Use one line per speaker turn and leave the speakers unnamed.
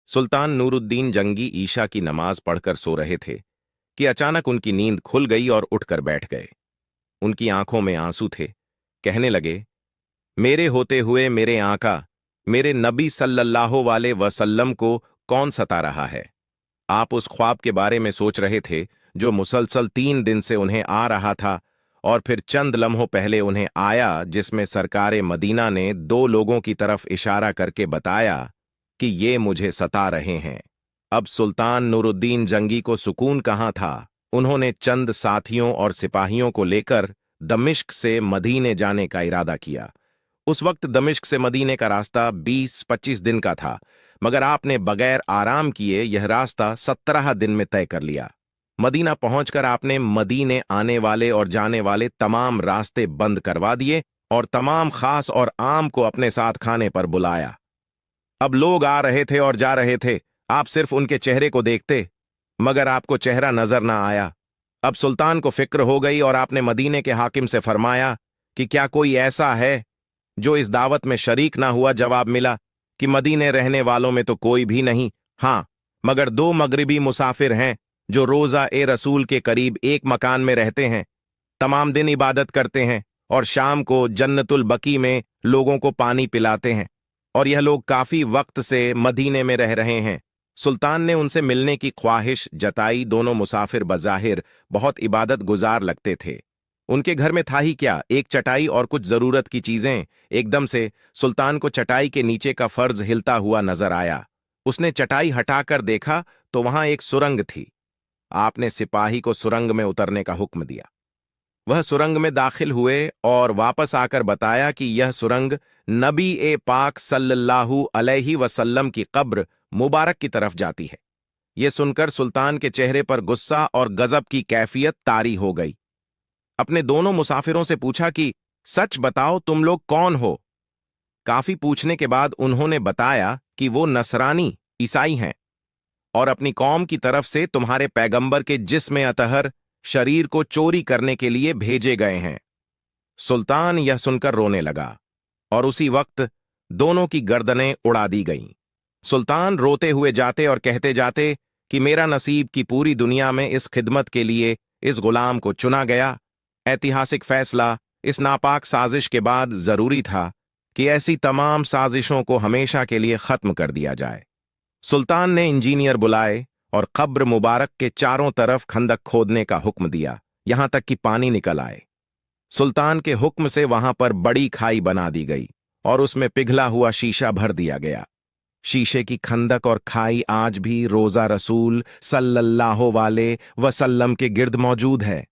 सुल्तान नूरुद्दीन जंगी ईशा की नमाज पढ़कर सो रहे थे कि अचानक उनकी नींद खुल गई और उठकर बैठ गए। उनकी आंखों में आंसू थे। कहने लगे, मेरे होते हुए मेरे आका, मेरे नबी सल्लल्लाहु अलैहि वसल्लम को कौन सता रहा है? आप उस ख्वाब के बारे में सोच रहे थे जो मुसलसल 3 दिन से उन्हें आ रहा था, और फिर चंद लम्हों पहले उन्हें आया, जिसमें सरकारे मदीना ने 2 लोगों की तरफ इशारा करके बताया कि ये मुझे सता रहे हैं। अब सुल्तान नूरुद्दीन जंगी को सुकून कहाँ था। उन्होंने चंद साथियों और सिपाहियों को लेकर दमिश्क से मदीने जाने का इरादा किया। उस वक्त दमिश्क से मदीने का रास्ता 20-25 दिन का था, मगर आपने बगैर आराम किए यह रास्ता 17 दिन में तय कर लिया। मदीना पहुंचकर आपने मदीने आने वाले और जाने वाले तमाम रास्ते बंद करवा दिए और तमाम खास और आम को अपने साथ खाने पर बुलाया। अब लोग आ रहे थे और जा रहे थे, आप सिर्फ उनके चेहरे को देखते, मगर आपको चेहरा नजर ना आया। अब सुल्तान को फिक्र हो गई और आपने मदीने के हाकिम से फरमाया कि क्या कोई ऐसा है जो इस दावत में शरीक ना हुआ। जवाब मिला कि मदीने रहने वालों में तो कोई भी नहीं, हाँ मगर 2 मगरिबी मुसाफिर हैं जो रोजा ए रसूल के करीब एक मकान में रहते हैं, तमाम दिन इबादत करते हैं और शाम को जन्नतुल बकी में लोगों को पानी पिलाते हैं, और यह लोग काफी वक्त से मदीने में रह रहे हैं। सुल्तान ने उनसे मिलने की ख्वाहिश जताई। दोनों मुसाफिर बज़ाहिर बहुत इबादत गुजार लगते थे। उनके घर में था ही क्या, एक चटाई और कुछ जरूरत की चीजें। एकदम से सुल्तान को चटाई के नीचे का फर्ज हिलता हुआ नजर आया। उसने चटाई हटाकर देखा तो वहां एक सुरंग थी। आपने सिपाही को सुरंग में उतरने का हुक्म दिया। वह सुरंग में दाखिल हुए और वापस आकर बताया कि यह सुरंग नबी ए पाक सल्लल्लाहु अलैहि वसल्लम की कब्र मुबारक की तरफ जाती है। यह सुनकर सुल्तान के चेहरे पर गुस्सा और गजब की कैफियत तारी हो गई। अपने दोनों मुसाफिरों से पूछा कि सच बताओ, तुम लोग कौन हो? काफी पूछने के बाद उन्होंने बताया कि वो नसरानी ईसाई हैं और अपनी कौम की तरफ से तुम्हारे पैगंबर के जिस्म अतहर शरीर को चोरी करने के लिए भेजे गए हैं। सुल्तान यह सुनकर रोने लगा और उसी वक्त दोनों की गर्दनें उड़ा दी गईं। सुल्तान रोते हुए जाते और कहते जाते कि मेरा नसीब की पूरी दुनिया में इस खिदमत के लिए इस गुलाम को चुना गया। ऐतिहासिक फैसला इस नापाक साजिश के बाद जरूरी था कि ऐसी तमाम साजिशों को हमेशा के लिए खत्म कर दिया जाए। सुल्तान ने इंजीनियर बुलाए और कब्र मुबारक के चारों तरफ खंदक खोदने का हुक्म दिया, यहां तक कि पानी निकल आए। सुल्तान के हुक्म से वहां पर बड़ी खाई बना दी गई और उसमें पिघला हुआ शीशा भर दिया गया। शीशे की खंदक और खाई आज भी रोजा रसूल सल्लल्लाहु अलैहि वसल्लम के गिर्द मौजूद है।